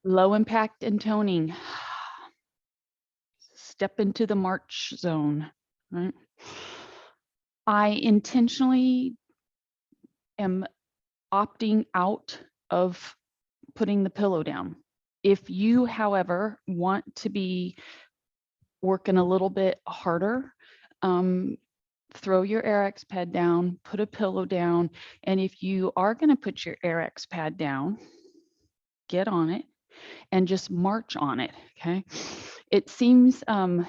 Low impact intoning. Step into the March zone, right? I intentionally am opting out of putting the pillow down. If you, however, want to be working a little bit harder, throw your AirX pad down, put a pillow down, and if you are going to put your AirX pad down, get on it and just march on it, okay? It seems, the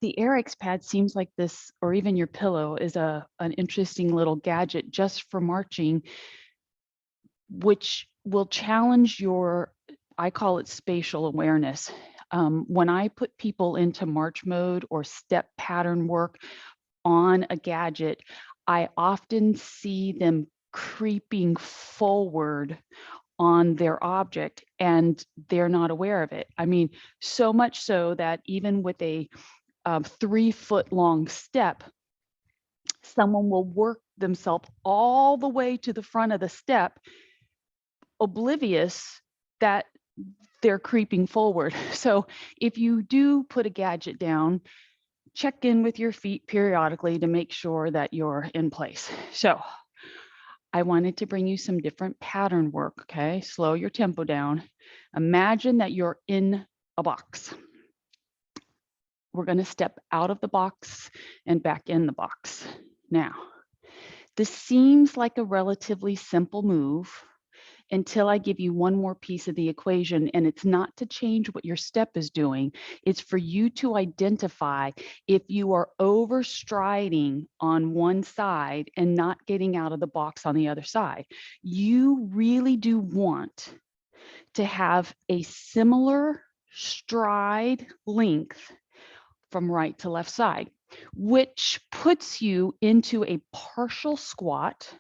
AirX pad seems like this, or even your pillow, is an interesting little gadget just for marching, which will challenge your, I call it spatial awareness. When I put people into march mode or step pattern work on a gadget, I often see them creeping forward on their object and they're not aware of it. I mean, so much so that even with a 3-foot long step, someone will work themselves all the way to the front of the step, oblivious that they're creeping forward. So if you do put a gadget down, check in with your feet periodically to make sure that you're in place. So I wanted to bring you some different pattern work, okay? Slow your tempo down. Imagine that you're in a box. We're going to step out of the box and back in the box. Now, this seems like a relatively simple move until I give you one more piece of the equation, and it's not to change what your step is doing. It's for you to identify if you are overstriding on one side and not getting out of the box on the other side. You really do want to have a similar stride length from right to left side, which puts you into a partial squat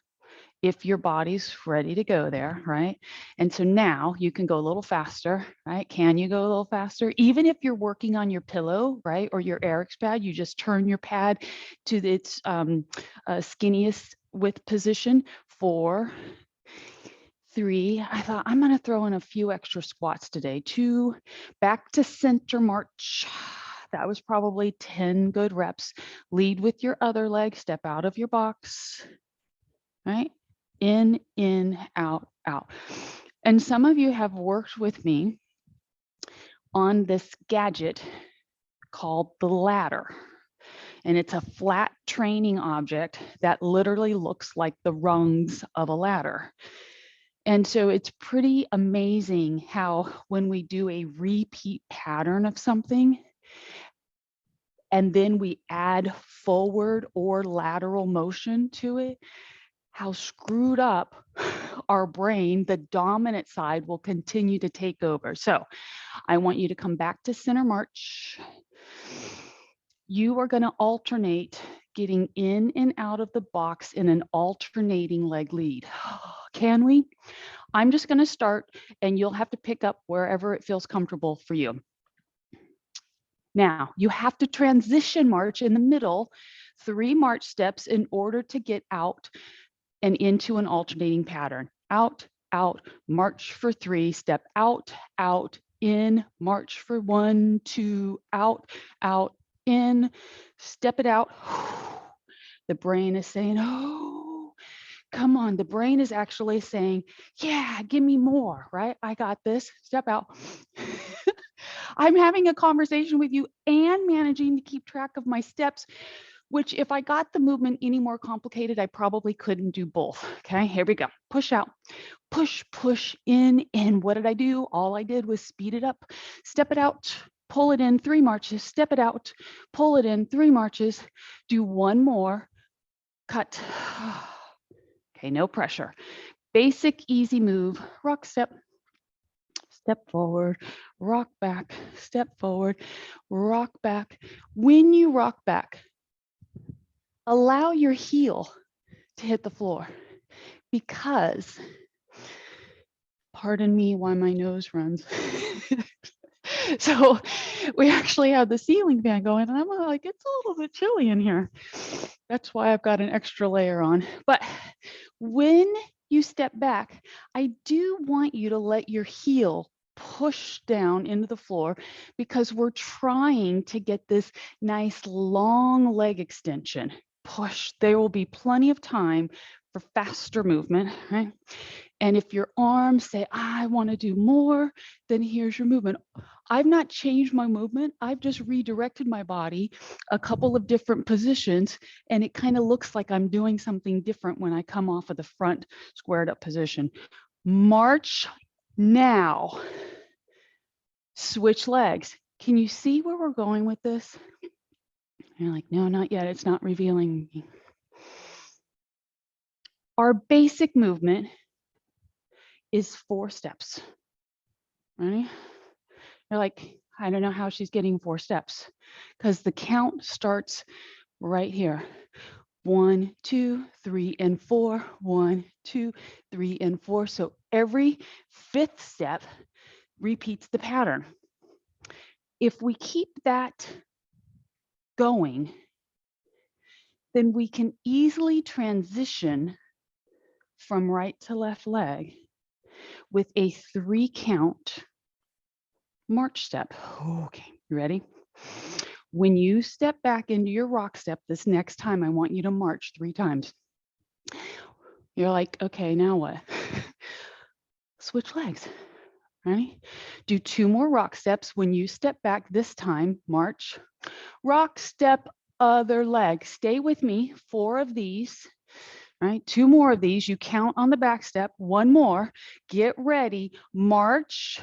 if your body's ready to go there, right? And so now you can go a little faster, right? Can you go a little faster? Even if you're working on your pillow, right? Or your AirX pad, you just turn your pad to its skinniest width position. 4, 3. I thought I'm going to throw in a few extra squats today. 2, back to center march. That was probably 10 good reps. Lead with your other leg, step out of your box, right? In, out, out. And some of you have worked with me on this gadget called the ladder. And it's a flat training object that literally looks like the rungs of a ladder. And so it's pretty amazing how when we do a repeat pattern of something, and then we add forward or lateral motion to it, how screwed up our brain, the dominant side, will continue to take over. So I want you to come back to center march. You are going to alternate getting in and out of the box in an alternating leg lead. Can we? I'm just going to start and you'll have to pick up wherever it feels comfortable for you. Now, you have to transition march in the middle, 3 march steps in order to get out and into an alternating pattern. Out, out, march for 3, step out, out, in, march for 1, 2, out, out, in, step it out. The brain is saying, oh, come on. The brain is actually saying, yeah, give me more, right? I got this. Step out. I'm having a conversation with you and managing to keep track of my steps, which if I got the movement any more complicated, I probably couldn't do both. Okay, here we go. Push out, push, push in. And what did I do? All I did was speed it up, step it out, pull it in, 3 marches, step it out, pull it in, 3 marches, do one more, cut. Okay, no pressure. Basic, easy move, rock step. Step forward, rock back, step forward, rock back. When you rock back, allow your heel to hit the floor because, pardon me why my nose runs. So we actually have the ceiling fan going and I'm like, it's a little bit chilly in here. That's why I've got an extra layer on. But when you step back, I do want you to let your heel push down into the floor because we're trying to get this nice long leg extension. Push. There will be plenty of time for faster movement, right? And if your arms say, I want to do more, then here's your movement. I've not changed my movement. I've just redirected my body a couple of different positions, and it kind of looks like I'm doing something different when I come off of the front squared up position. March now. Switch legs. Can you see where we're going with this? You're like, no, not yet. It's not revealing me. Our basic movement is 4 steps. Right? You're like, I don't know how she's getting 4 steps because the count starts right here. 1, 2, 3, and 4. 1, 2, 3, and 4. So every 5th step repeats the pattern. If we keep that going, then we can easily transition from right to left leg with a 3 count march step. Okay, you ready? When you step back into your rock step this next time, I want you to march 3 times. You're like, okay, now what? Switch legs. Ready? Do 2 more rock steps. When you step back this time, march. Rock step, other leg. Stay with me. 4 of these. Right? 2 more of these. You count on the back step. 1 more. Get ready. March.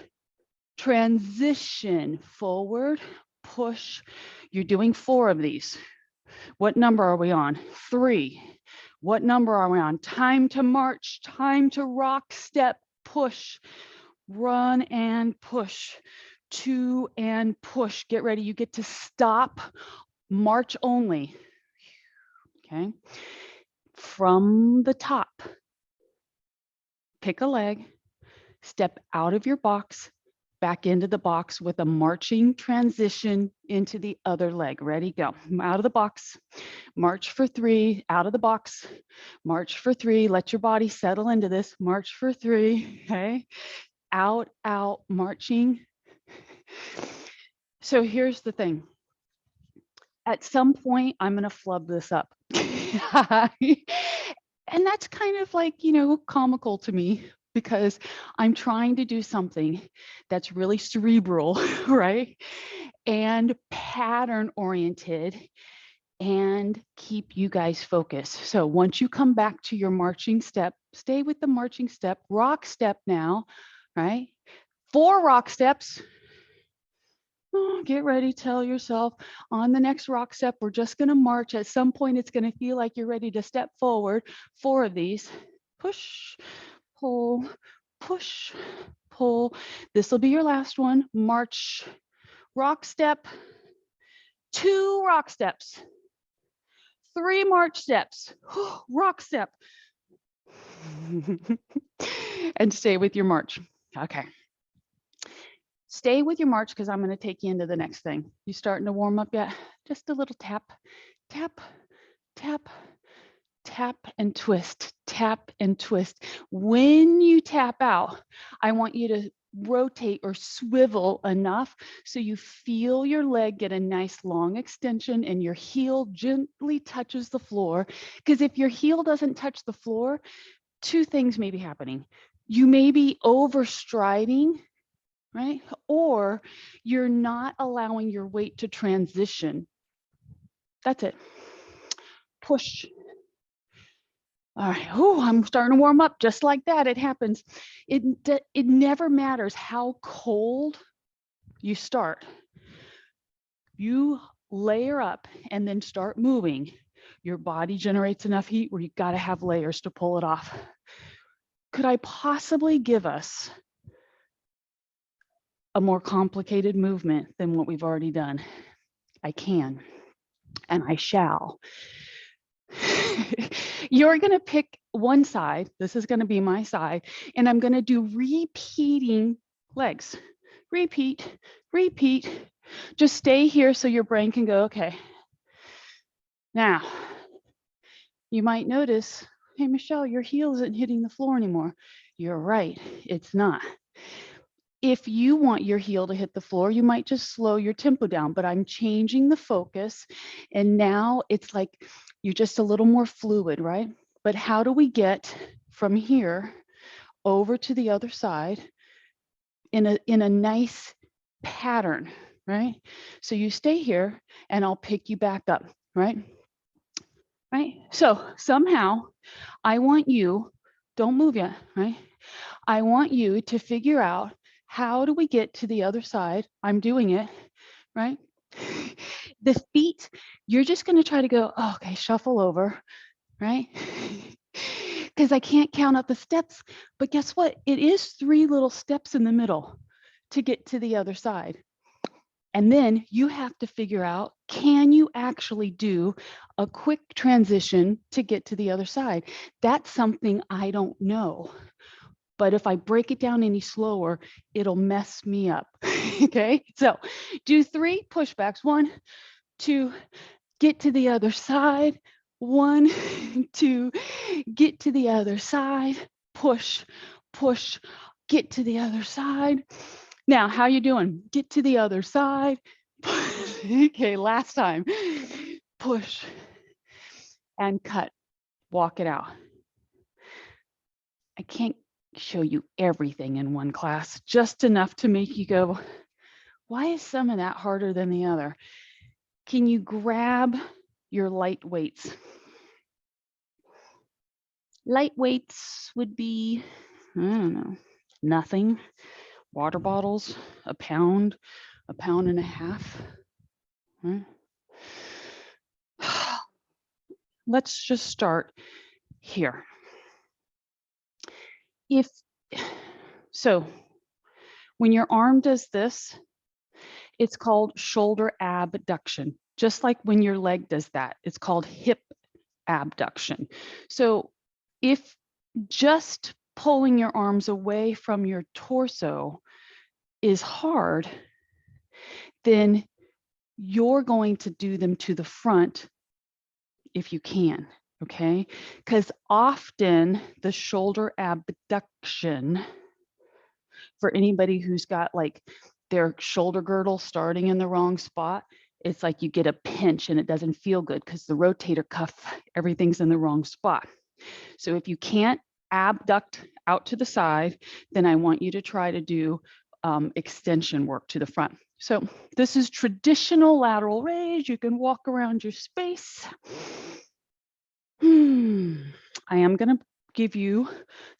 Transition. Forward. Push. You're doing 4 of these. What number are we on? 3. What number are we on? Time to march. Time to rock step. Push. Run and push. 2 and push. Get ready. You get to stop. March only. Okay. From the top, pick a leg, step out of your box, back into the box with a marching transition into the other leg. Ready, go. Out of the box, march for 3, out of the box, march for 3. Let your body settle into this. March for 3, okay? Out, out, marching. So here's the thing. At some point, I'm going to flub this up. And that's kind of like, comical to me because I'm trying to do something that's really cerebral, right? And pattern oriented and keep you guys focused. So once you come back to your marching step, stay with the marching step, rock step now, right? 4 rock steps. Oh, get ready, tell yourself on the next rock step, we're just going to march. At some point, it's going to feel like you're ready to step forward. 4 of these. Push, pull, push, pull. This will be your last one. March, rock step, 2 rock steps, 3 march steps, rock step, and stay with your march. Okay. Stay with your march because I'm going to take you into the next thing. You starting to warm up yet? Just a little tap, tap, tap, tap and twist, tap and twist. When you tap out, I want you to rotate or swivel enough so you feel your leg get a nice long extension and your heel gently touches the floor. Because if your heel doesn't touch the floor, 2 things may be happening. You may be overstriding, right? Or you're not allowing your weight to transition. That's it. Push. All right. Oh, I'm starting to warm up just like that. It happens. It never matters how cold you start. You layer up and then start moving. Your body generates enough heat where you got to have layers to pull it off. Could I possibly give us a more complicated movement than what we've already done? I can, and I shall. You're going to pick one side. This is going to be my side, and I'm going to do repeating legs. Repeat, repeat. Just stay here so your brain can go, okay. Now, you might notice hey, Michelle, your heel isn't hitting the floor anymore. You're right, it's not. If you want your heel to hit the floor, you might just slow your tempo down, but I'm changing the focus. And now it's like you're just a little more fluid, right? But how do we get from here over to the other side in a nice pattern, right? So you stay here and I'll pick you back up, right? Right? So somehow I want you, don't move yet, right? I want you to figure out, how do we get to the other side? I'm doing it, right? The feet, you're just going to try to go, oh, okay, shuffle over, right? Because I can't count up the steps. But guess what? It is 3 little steps in the middle to get to the other side. And then you have to figure out, can you actually do a quick transition to get to the other side? That's something I don't know. But if I break it down any slower, it'll mess me up. Okay, so do 3 pushbacks. 1, 2, get to the other side. 1, 2, get to the other side. Push, push, get to the other side. Now, how you doing? Get to the other side. Okay, last time. Push and cut. Walk it out. I can't show you everything in one class, just enough to make you go, why is some of that harder than the other? Can you grab your light weights? Light weights would be, I don't know, nothing. Water bottles, a pound and a half. Right? Let's just start here. So when your arm does this, it's called shoulder abduction. Just like when your leg does that, it's called hip abduction. So if just pulling your arms away from your torso is hard, then you're going to do them to the front if you can, okay? Because often the shoulder abduction, for anybody who's got like their shoulder girdle starting in the wrong spot, it's like you get a pinch and it doesn't feel good because the rotator cuff, everything's in the wrong spot. So if you can't abduct out to the side, then I want you to try to do extension work to the front. So this is traditional lateral raise. You can walk around your space. I am going to give you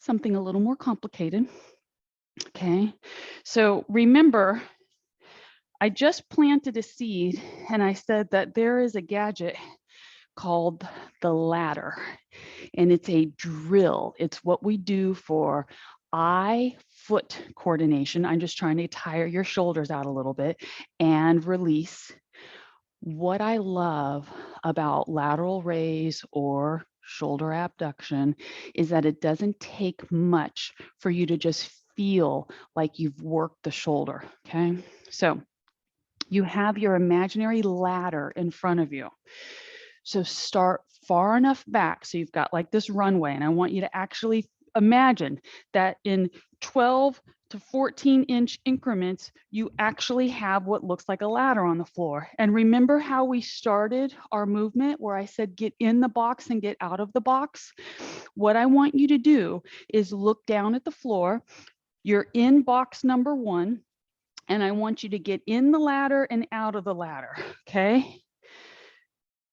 something a little more complicated. Okay, so remember, I just planted a seed and I said that there is a gadget called the ladder, and it's a drill. It's what we do for eye-foot coordination. I'm just trying to tire your shoulders out a little bit and release. What I love about lateral raise or shoulder abduction is that it doesn't take much for you to just feel like you've worked the shoulder, okay? So you have your imaginary ladder in front of you. So start far enough back so you've got like this runway, and I want you to actually imagine that in 12 to 14-inch increments, you actually have what looks like a ladder on the floor. And remember how we started our movement where I said get in the box and get out of the box? What I want you to do is look down at the floor. You're in box number 1, and I want you to get in the ladder and out of the ladder, okay?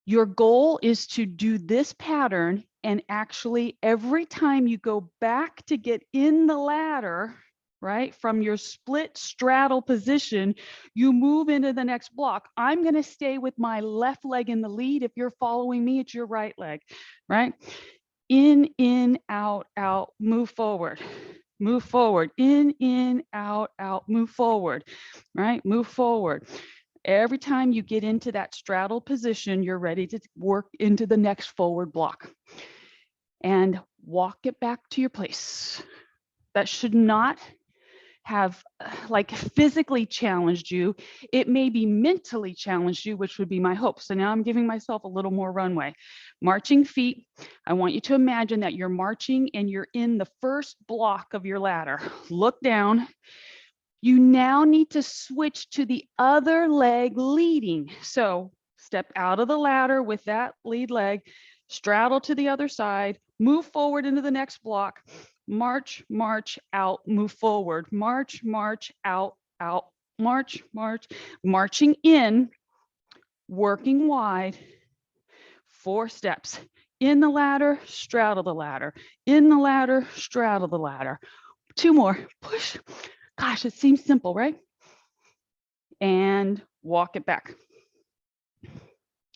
Your goal is to do this pattern, and actually every time you go back to get in the ladder, right, from your split straddle position, you move into the next block. I'm going to stay with my left leg in the lead. If you're following me, it's your right leg, right? In, out, out, move forward. Move forward, in, out, move forward, right? Move forward. Every time you get into that straddle position, you're ready to work into the next forward block and walk it back to your place. That should not have like physically challenged you. It may be mentally challenged you, which would be my hope. So now I'm giving myself a little more runway. Marching feet. I want you to imagine that you're marching and you're in the first block of your ladder. Look down. You now need to switch to the other leg leading. So step out of the ladder with that lead leg, straddle to the other side, move forward into the next block, march, march, out, move forward, march, march, out, out, march, march, marching in, working wide, 4 steps. In the ladder, straddle the ladder. In the ladder, straddle the ladder. 2 more, push. Gosh, it seems simple, right? And walk it back.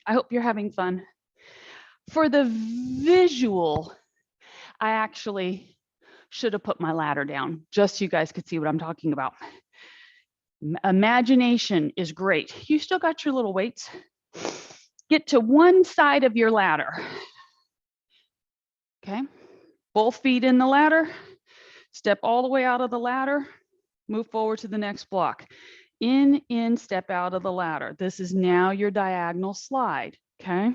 I hope you're having fun. For the visual, I actually should have put my ladder down just so you guys could see what I'm talking about. Imagination is great. You still got your little weights. Get to one side of your ladder. Okay, both feet in the ladder. Step all the way out of the ladder. Move forward to the next block. In, step out of the ladder. This is now your diagonal slide, okay?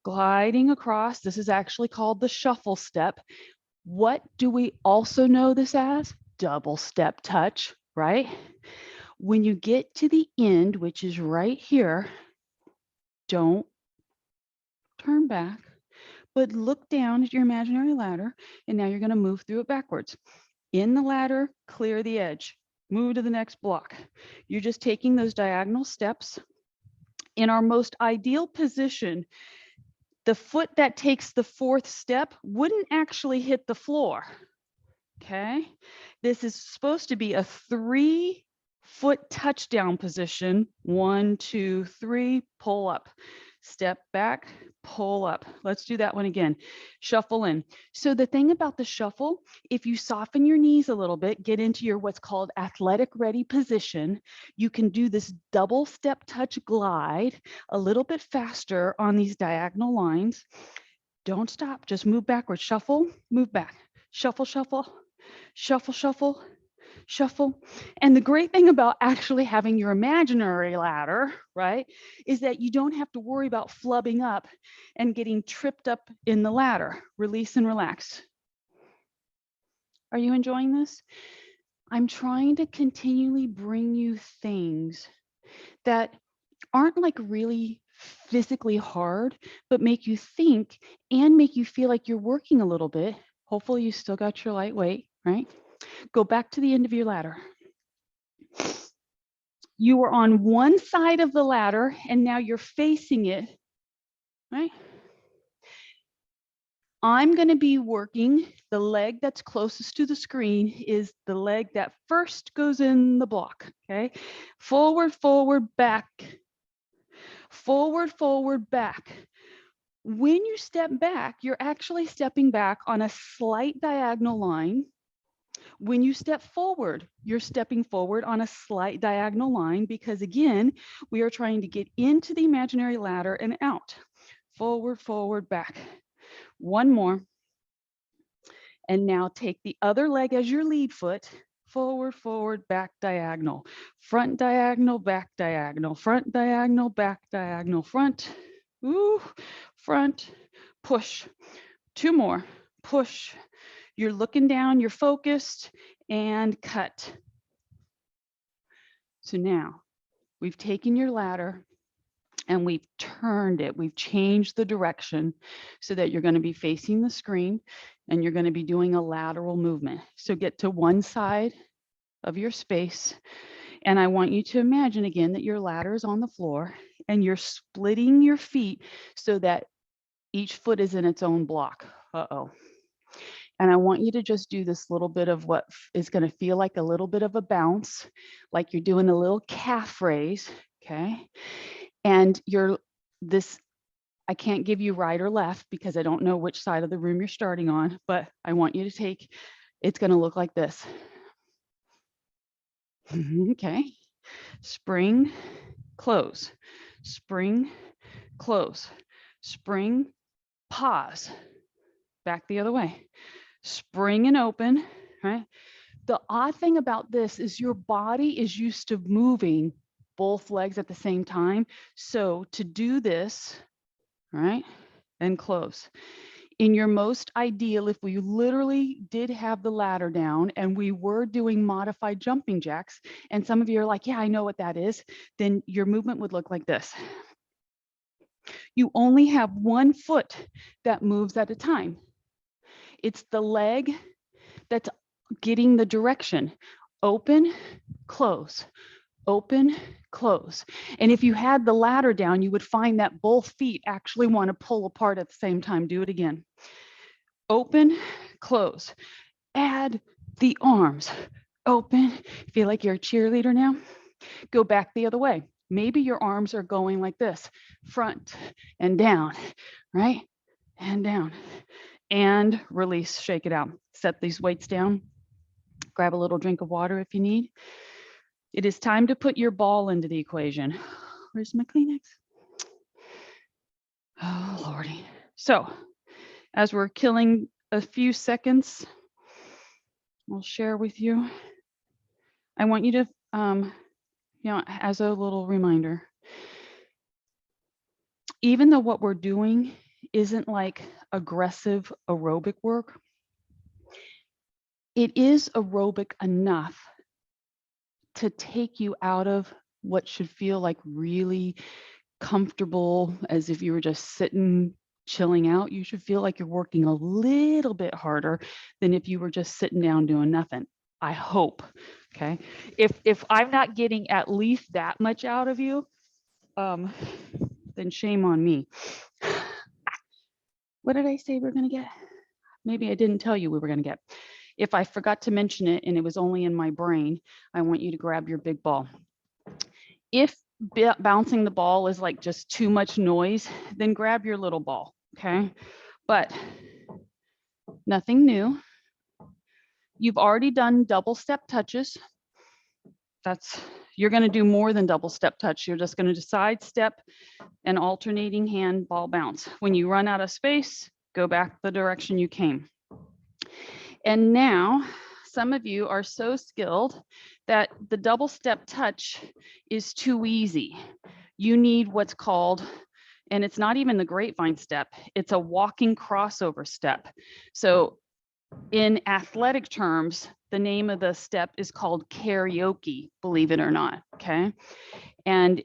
Gliding across, this is actually called the shuffle step. What do we also know this as? Double step touch, right? When you get to the end, which is right here, don't turn back, but look down at your imaginary ladder, and now you're gonna move through it backwards. In the ladder, clear the edge. Move to the next block. You're just taking those diagonal steps. In our most ideal position, the foot that takes the 4th step wouldn't actually hit the floor. Okay, this is supposed to be a 3-foot touchdown position. 1, 2, 3, pull up. Step back, pull up. Let's do that one again. Shuffle in. So the thing about the shuffle, if you soften your knees a little bit, get into your what's called athletic ready position, you can do this double step touch glide a little bit faster on these diagonal lines. Don't stop, just move backwards. Shuffle, move back. Shuffle, shuffle, shuffle, shuffle, shuffle. And the great thing about actually having your imaginary ladder, right, is that you don't have to worry about flubbing up and getting tripped up in the ladder. Release and relax. Are you enjoying this? I'm trying to continually bring you things that aren't like really physically hard, but make you think and make you feel like you're working a little bit. Hopefully you still got your light weight, right? Go back to the end of your ladder. You were on one side of the ladder and now you're facing it, right? I'm going to be working the leg that's closest to the screen is the leg that first goes in the block, okay? Forward, forward, back. Forward, forward, back. When you step back, you're actually stepping back on a slight diagonal line. When you step forward, you're stepping forward on a slight diagonal line because again, we are trying to get into the imaginary ladder and out. Forward, forward, back. One more. And now take the other leg as your lead foot. Forward, forward, back diagonal. Front diagonal, back diagonal. Front diagonal, back diagonal. Front, ooh, front, push. 2 more, push. You're looking down, you're focused, and cut. So now we've taken your ladder and we've turned it. We've changed the direction so that you're going to be facing the screen and you're going to be doing a lateral movement. So get to one side of your space. And I want you to imagine again that your ladder is on the floor and you're splitting your feet so that each foot is in its own block. Uh-oh. And I want you to just do this little bit of what is going to feel like a little bit of a bounce, like you're doing a little calf raise, okay? And I can't give you right or left because I don't know which side of the room you're starting on, but I want you to take, it's going to look like this. Okay. Spring, close, spring, close, spring, pause, back the other way, spring and open, right? The odd thing about this is your body is used to moving both legs at the same time. So to do this, right, and close. In your most ideal, if we literally did have the ladder down and we were doing modified jumping jacks, and some of you are like, yeah, I know what that is, then your movement would look like this. You only have one foot that moves at a time. It's the leg that's getting the direction. Open, close, open, close. And if you had the ladder down, you would find that both feet actually want to pull apart at the same time. Do it again. Open, close. Add the arms. Open. Feel like you're a cheerleader now? Go back the other way. Maybe your arms are going like this, front and down, right? And down. And release, shake it out. Set these weights down. Grab a little drink of water if you need. It is time to put your ball into the equation. Where's my Kleenex? Oh, Lordy. So as we're killing a few seconds, I'll share with you. I want you to, as a little reminder, even though what we're doing isn't like aggressive aerobic work, it is aerobic enough to take you out of what should feel like really comfortable, as if you were just sitting, chilling out. You should feel like you're working a little bit harder than if you were just sitting down doing nothing. I hope. Okay. If I'm not getting at least that much out of you, then shame on me. What did I say we're going to get? Maybe I didn't tell you we were going to get. If I forgot to mention it and it was only in my brain, I want you to grab your big ball. If bouncing the ball is like just too much noise, then grab your little ball, okay? But nothing new. You've already done double step touches. You're going to do more than double step touch. You're just going to side step and alternating hand ball bounce. When you run out of space, go back the direction you came. And now some of you are so skilled that the double step touch is too easy. You need what's called, and it's not even the grapevine step, it's a walking crossover step. So in athletic terms, the name of the step is called karaoke, believe it or not, okay? And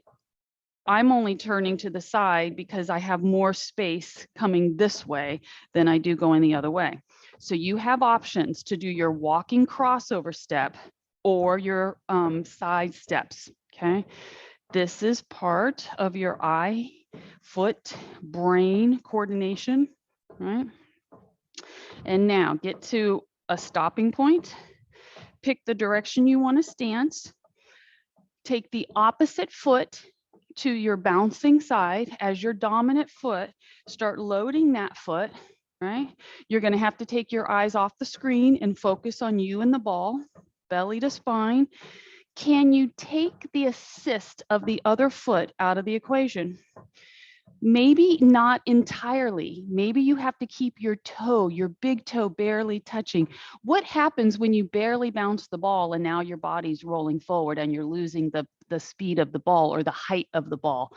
I'm only turning to the side because I have more space coming this way than I do going the other way. So you have options to do your walking crossover step or your side steps, okay? This is part of your eye, foot, brain coordination, right? And now get to a stopping point, pick the direction you want to stance, take the opposite foot to your bouncing side as your dominant foot, start loading that foot, right? You're going to have to take your eyes off the screen and focus on you and the ball, belly to spine. Can you take the assist of the other foot out of the equation? Maybe not entirely. Maybe you have to keep your toe, your big toe barely touching. What happens when you barely bounce the ball and now your body's rolling forward and you're losing the speed of the ball or the height of the ball?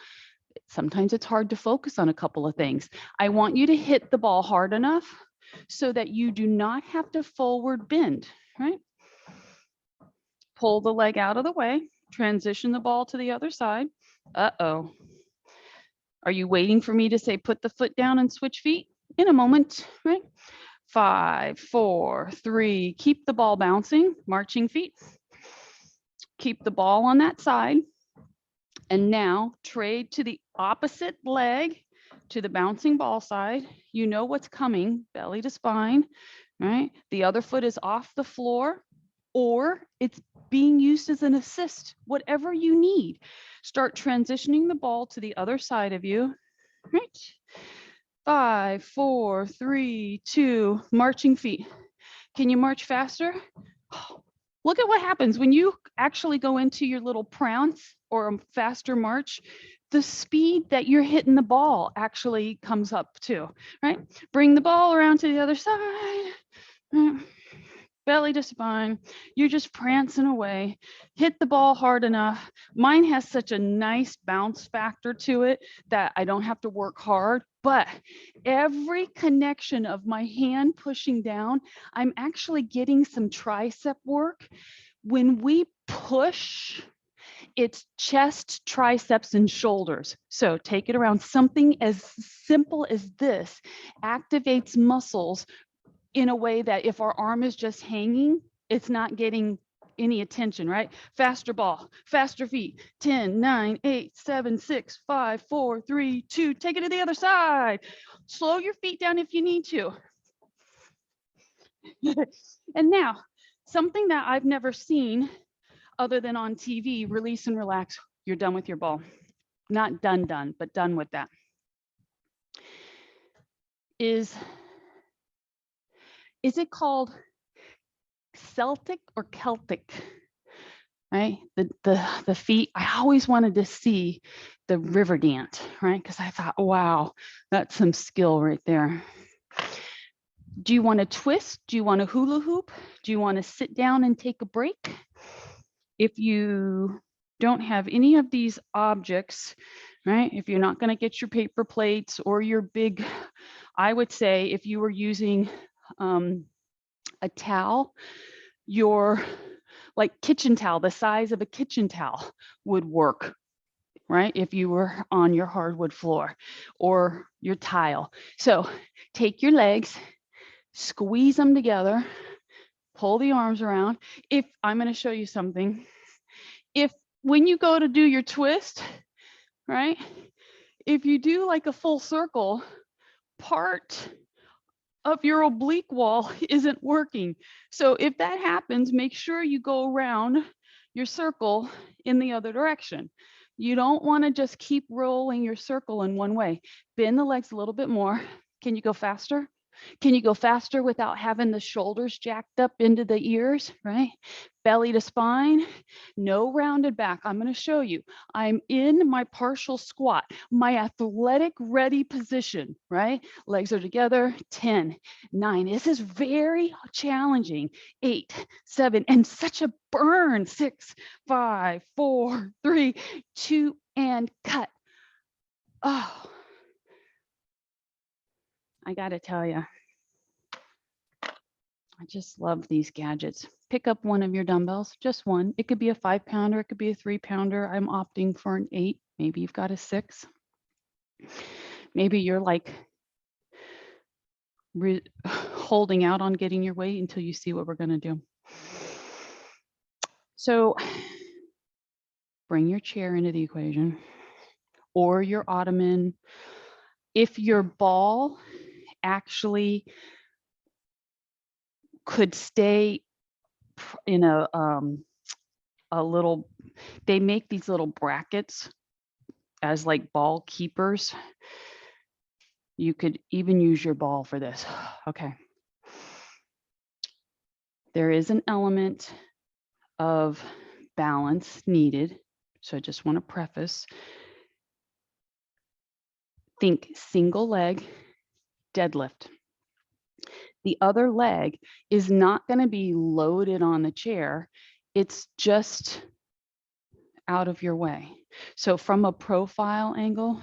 Sometimes it's hard to focus on a couple of things. I want you to hit the ball hard enough so that you do not have to forward bend, right? Pull the leg out of the way, transition the ball to the other side. Uh-oh. Are you waiting for me to say, put the foot down and switch feet? In a moment, right? 5, 4, 3, keep the ball bouncing, marching feet. Keep the ball on that side. And now trade to the opposite leg, to the bouncing ball side. You know what's coming, belly to spine, right? The other foot is off the floor, or it's being used as an assist, whatever you need. Start transitioning the ball to the other side of you, right? 5, 4, 3, 2, marching feet. Can you march faster? Look at what happens when you actually go into your little prance or a faster march. The speed that you're hitting the ball actually comes up too, right? Bring the ball around to the other side. belly to spine. You're just prancing away. Hit the ball hard enough. Mine has such a nice bounce factor to it that I don't have to work hard, but every connection of my hand pushing down, I'm actually getting some tricep work. When we push, it's chest, triceps, and shoulders. So take it around. Something as simple as this activates muscles in a way that if our arm is just hanging, it's not getting any attention, right? Faster ball, faster feet. 10, 9, 8, 7, 6, 5, 4, 3, 2. Take it to the other side. Slow your feet down if you need to. And now, something that I've never seen other than on TV, release and relax. You're done with your ball. Not done, but done with that. Is it called Celtic or Celtic? Right? The feet, I always wanted to see the river dance, right? Because I thought, wow, that's some skill right there. Do you want to twist? Do you want to hula hoop? Do you want to sit down and take a break? If you don't have any of these objects, right? If you're not going to get your paper plates or your big, I would say if you were using a towel, your like kitchen towel, the size of a kitchen towel would work, right? If you were on your hardwood floor or your tile. So take your legs, squeeze them together, pull the arms around. If I'm going to show you something, if when you go to do your twist, right? If you do like a full circle, part of your oblique wall isn't working. So if that happens, make sure you go around your circle in the other direction. You don't want to just keep rolling your circle in one way. Bend the legs a little bit more. Can you go faster? Can you go faster without having the shoulders jacked up into the ears, right? Belly to spine, no rounded back. I'm going to show you. I'm in my partial squat, my athletic ready position, right? Legs are together, 10, 9. This is very challenging. 8, 7, and such a burn. 6, 5, 4, 3, 2, and cut. Oh, I got to tell you, I just love these gadgets. Pick up one of your dumbbells, just one. It could be a 5-pounder, it could be a 3-pounder. I'm opting for an 8. Maybe you've got a 6. Maybe you're like holding out on getting your weight until you see what we're going to do. So bring your chair into the equation or your ottoman. If your ball actually could stay in a little, they make these little brackets as like ball keepers. You could even use your ball for this. Okay. There is an element of balance needed. So I just want to preface. Think single leg deadlift. The other leg is not going to be loaded on the chair. It's just out of your way. So from a profile angle,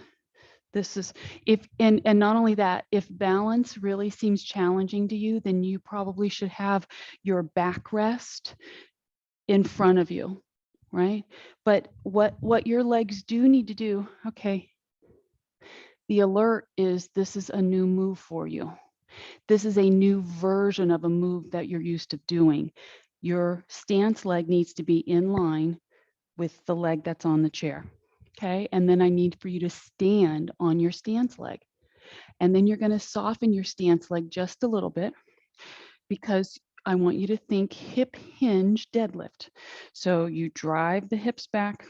this is if and not only that, if balance really seems challenging to you, then you probably should have your backrest in front of you, right? But what your legs do need to do, okay, the alert is this is a new move for you. This is a new version of a move that you're used to doing. Your stance leg needs to be in line with the leg that's on the chair. Okay, and then I need for you to stand on your stance leg. And then you're going to soften your stance leg just a little bit because I want you to think hip hinge deadlift. So you drive the hips back,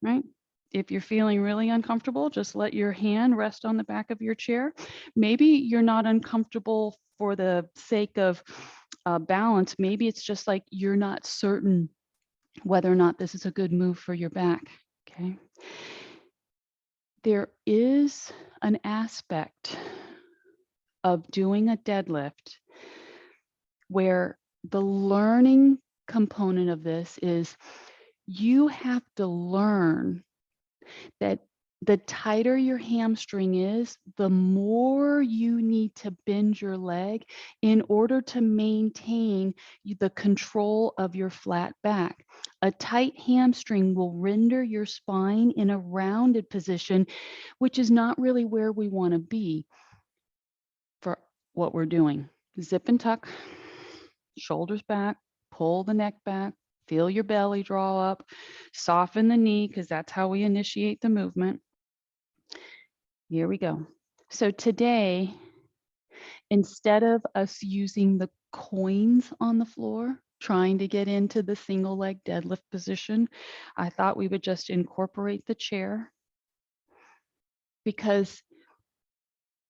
right? If you're feeling really uncomfortable, just let your hand rest on the back of your chair. Maybe you're not uncomfortable for the sake of balance. Maybe it's just like you're not certain whether or not this is a good move for your back, okay? There is an aspect of doing a deadlift where the learning component of this is you have to learn that the tighter your hamstring is, the more you need to bend your leg in order to maintain the control of your flat back. A tight hamstring will render your spine in a rounded position, which is not really where we want to be for what we're doing. Zip and tuck, shoulders back, pull the neck back, feel your belly draw up, soften the knee because that's how we initiate the movement. Here we go. So today, instead of us using the coins on the floor, trying to get into the single leg deadlift position, I thought we would just incorporate the chair, because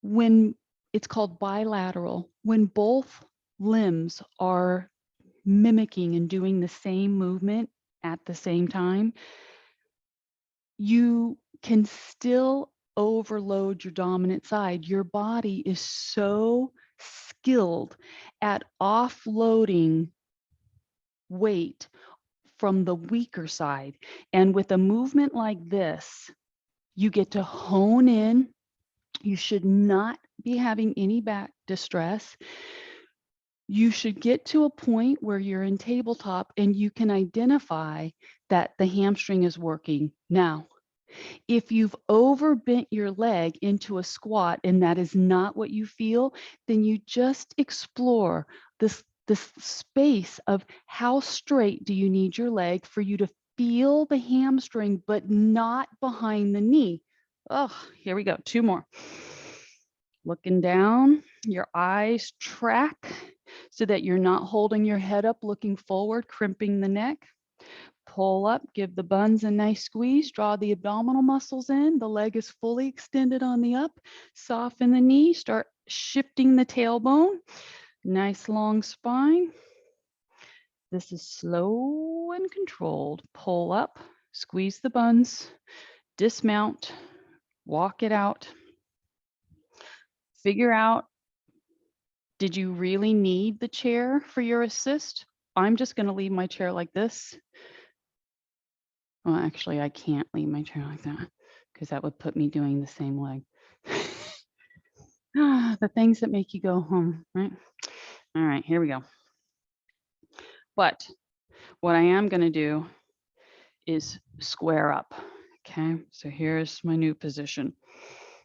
when it's called bilateral, when both limbs are mimicking and doing the same movement at the same time, you can still overload your dominant side. Your body is so skilled at offloading weight from the weaker side. And with a movement like this, you get to hone in. You should not be having any back distress. You should get to a point where you're in tabletop and you can identify that the hamstring is working. Now, if you've overbent your leg into a squat and that is not what you feel, then you just explore this space of how straight do you need your leg for you to feel the hamstring, but not behind the knee. Oh, here we go. 2 more. Looking down, your eyes track so that you're not holding your head up, looking forward, crimping the neck. Pull up, give the buns a nice squeeze, draw the abdominal muscles in. The leg is fully extended on the up. Soften the knee, start shifting the tailbone. Nice long spine. This is slow and controlled. Pull up, squeeze the buns, dismount, walk it out. Figure out, did you really need the chair for your assist? I'm just going to leave my chair like this. Well, actually, I can't leave my chair like that because that would put me doing the same leg. The things that make you go home, right? All right, here we go. But what I am going to do is square up. Okay, so here's my new position.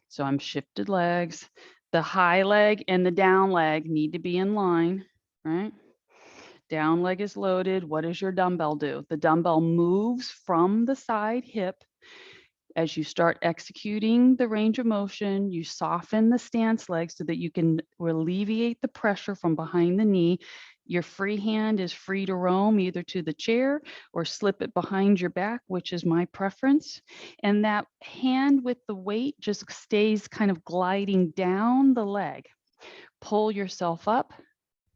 So I'm shifted legs. The high leg and the down leg need to be in line, right? Down leg is loaded. What does your dumbbell do? The dumbbell moves from the side hip. As you start executing the range of motion, you soften the stance leg so that you can alleviate the pressure from behind the knee. Your free hand is free to roam either to the chair or slip it behind your back, which is my preference. And that hand with the weight just stays kind of gliding down the leg. Pull yourself up,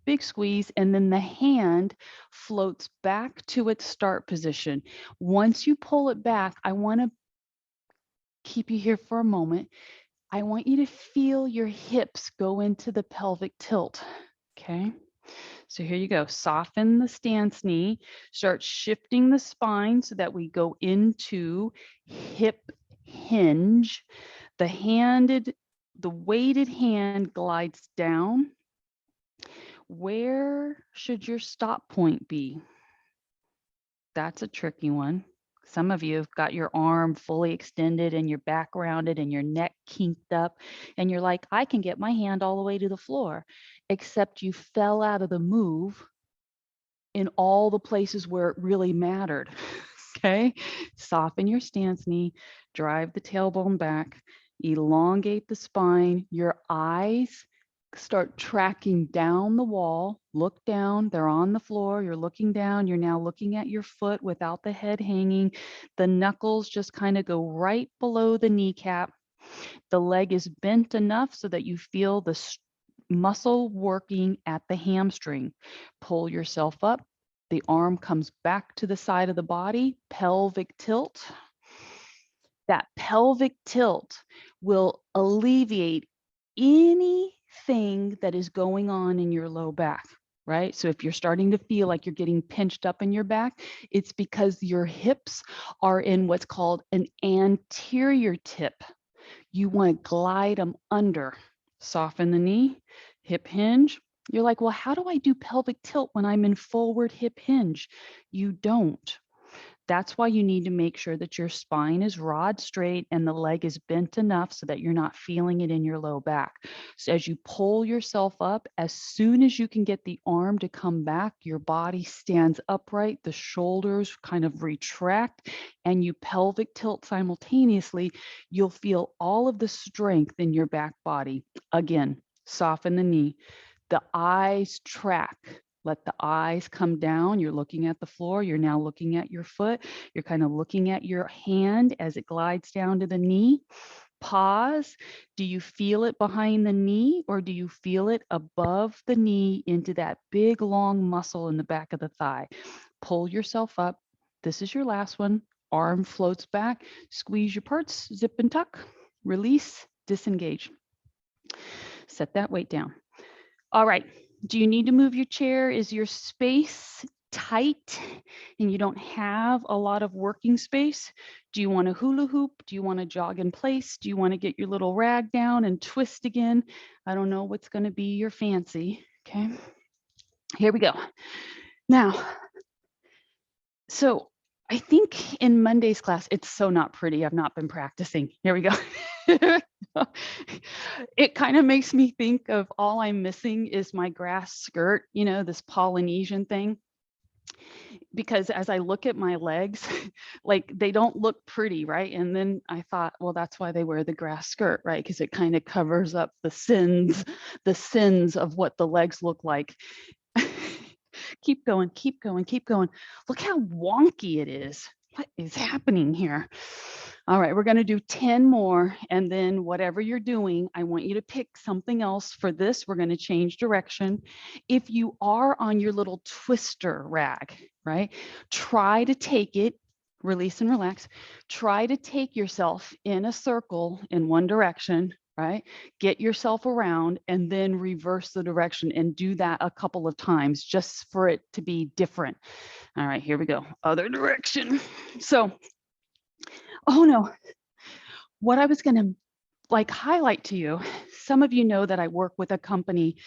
big squeeze, and then the hand floats back to its start position. Once you pull it back, I want to keep you here for a moment. I want you to feel your hips go into the pelvic tilt. Okay. So here you go. Soften the stance knee. Start shifting the spine so that we go into hip hinge. The weighted hand glides down. Where should your stop point be? That's a tricky one. Some of you have got your arm fully extended and your back rounded and your neck kinked up, and you're like, I can get my hand all the way to the floor, except you fell out of the move in all the places where it really mattered. Okay, soften your stance knee, drive the tailbone back, elongate the spine, your eyes start tracking down the wall. Look down, they're on the floor, you're looking down, you're now looking at your foot without the head hanging. The knuckles just kind of go right below the kneecap. The leg is bent enough so that you feel the muscle working at the hamstring. Pull yourself up. The arm comes back to the side of the body, pelvic tilt. That pelvic tilt will alleviate anything that is going on in your low back, right? So if you're starting to feel like you're getting pinched up in your back, it's because your hips are in what's called an anterior tip. You want to glide them under. Soften the knee, hip hinge. You're like, well, how do I do pelvic tilt when I'm in forward hip hinge? You don't. That's why you need to make sure that your spine is rod straight and the leg is bent enough so that you're not feeling it in your low back. So as you pull yourself up, as soon as you can get the arm to come back, your body stands upright, the shoulders kind of retract, and you pelvic tilt simultaneously. You'll feel all of the strength in your back body. Again, soften the knee. The eyes track. Let the eyes come down. You're looking at the floor. You're now looking at your foot. You're kind of looking at your hand as it glides down to the knee. Pause. Do you feel it behind the knee or do you feel it above the knee into that big long muscle in the back of the thigh? Pull yourself up. This is your last one. Arm floats back. Squeeze your parts. Zip and tuck. Release. Disengage. Set that weight down. All right. Do you need to move your chair? Is your space tight and you don't have a lot of working space? Do you want to hula hoop? Do you want to jog in place? Do you want to get your little rag down and twist again? I don't know what's going to be your fancy. Okay. Here we go. Now, so I think in Monday's class, it's so not pretty. I've not been practicing. Here we go. It kind of makes me think of all I'm missing is my grass skirt, you know, this Polynesian thing. Because as I look at my legs, like they don't look pretty, right? And then I thought, well, that's why they wear the grass skirt, right? Because it kind of covers up the sins of what the legs look like. Keep going, keep going, keep going. Look how wonky it is. What is happening here? All right, we're going to do 10 more. And then whatever you're doing, I want you to pick something else for this. We're going to change direction. If you are on your little twister rag, right, try to take it, release and relax. Try to take yourself in a circle in one direction, right? Get yourself around and then reverse the direction and do that a couple of times just for it to be different. All right, here we go. Other direction. So, oh no, what I was going to like highlight to you, some of you know that I work with a company.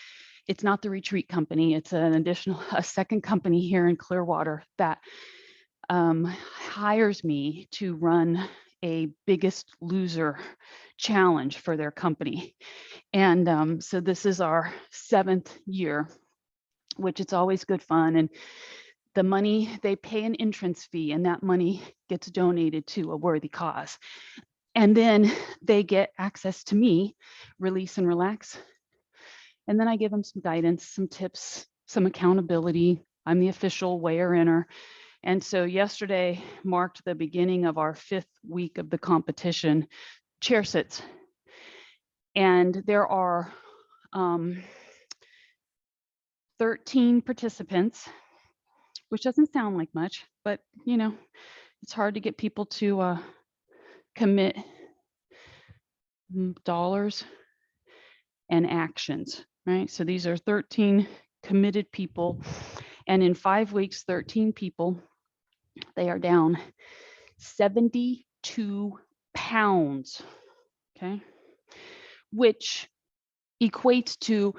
It's not the retreat company. It's a second company here in Clearwater that hires me to run a Biggest Loser challenge for their company. And so this is our 7th year, which it's always good fun. And the money, they pay an entrance fee and that money gets donated to a worthy cause. And then they get access to me, release and relax. And then I give them some guidance, some tips, some accountability. I'm the official weigher-inner. And so yesterday marked the beginning of our 5th week of the competition, chair sits. And there are 13 participants, which doesn't sound like much, but you know, it's hard to get people to commit dollars and actions, right? So these are 13 committed people. And in 5 weeks, 13 people, they are down 72 pounds, okay? Which equates to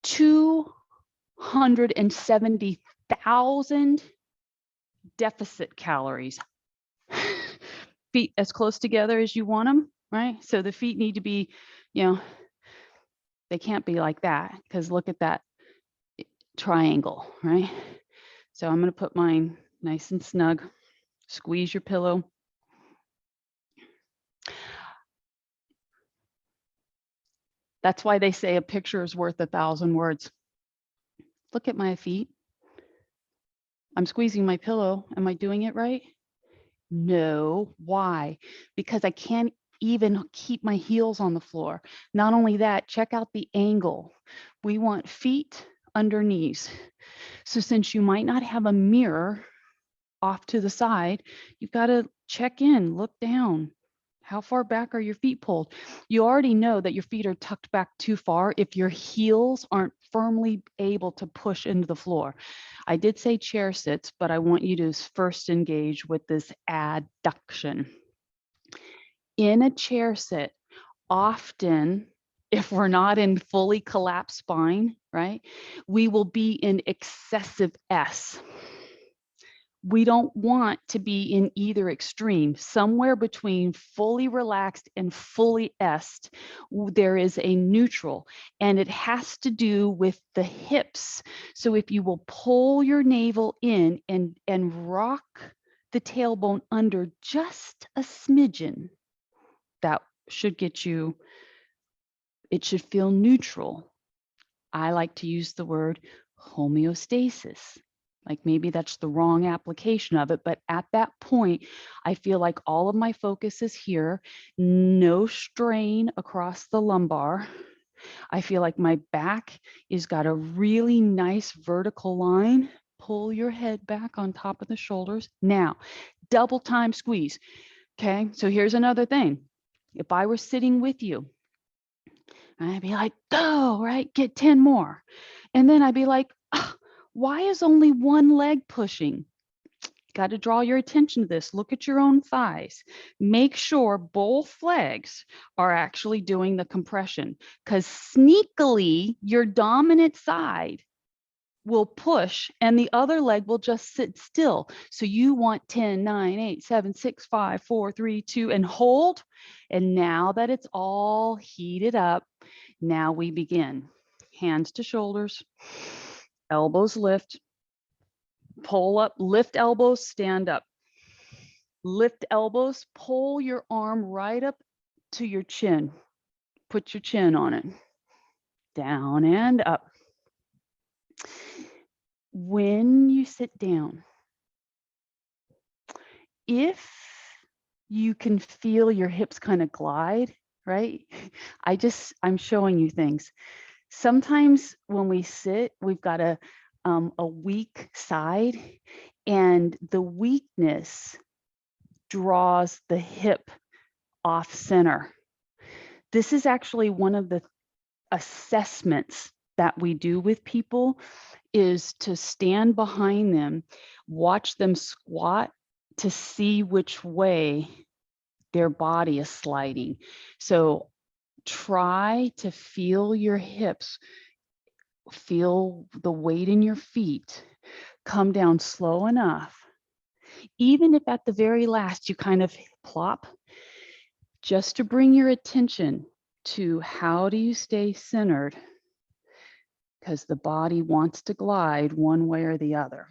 270,000 deficit calories. Feet as close together as you want them, right? So the feet need to be, you know, they can't be like that because look at that triangle, right? So I'm going to put mine nice and snug. Squeeze your pillow. That's why they say a picture is worth 1,000 words. Look at my feet. I'm squeezing my pillow. Am I doing it right? No. Why? Because I can't even keep my heels on the floor. Not only that, check out the angle. We want feet under knees. So since you might not have a mirror off to the side, you've got to check in, look down. How far back are your feet pulled? You already know that your feet are tucked back too far if your heels aren't firmly able to push into the floor. I did say chair sits, but I want you to first engage with this adduction. In a chair sit, often, if we're not in fully collapsed spine, right, we will be in excessive S. We don't want to be in either extreme. Somewhere between fully relaxed and fully est, there is a neutral, and it has to do with the hips. So if you will pull your navel in and rock the tailbone under just a smidgen, that should get you, it should feel neutral. I like to use the word homeostasis. Like maybe that's the wrong application of it, but at that point, I feel like all of my focus is here, no strain across the lumbar. I feel like my back is got a really nice vertical line. Pull your head back on top of the shoulders. Now, double time squeeze. Okay, so here's another thing. If I were sitting with you, I'd be like, go, right? Get 10 more. And then I'd be like, "Ugh, why is only one leg pushing?" Got to draw your attention to this. Look at your own thighs. Make sure both legs are actually doing the compression, because sneakily, your dominant side will push and the other leg will just sit still. So you want 10, 9, 8, 7, 6, 5, 4, 3, 2, and hold. And now that it's all heated up, now we begin. Hands to shoulders, elbows lift, pull up, lift elbows, stand up. Lift elbows, pull your arm right up to your chin. Put your chin on it. Down and up. When you sit down, if you can feel your hips kind of glide, right? I'm showing you things. Sometimes when we sit, we've got a weak side, and the weakness draws the hip off center. This is actually one of the assessments that we do with people, is to stand behind them, watch them squat to see which way their body is sliding. So try to feel your hips, feel the weight in your feet, come down slow enough. Even if at the very last you kind of plop, just to bring your attention to how do you stay centered, because the body wants to glide one way or the other.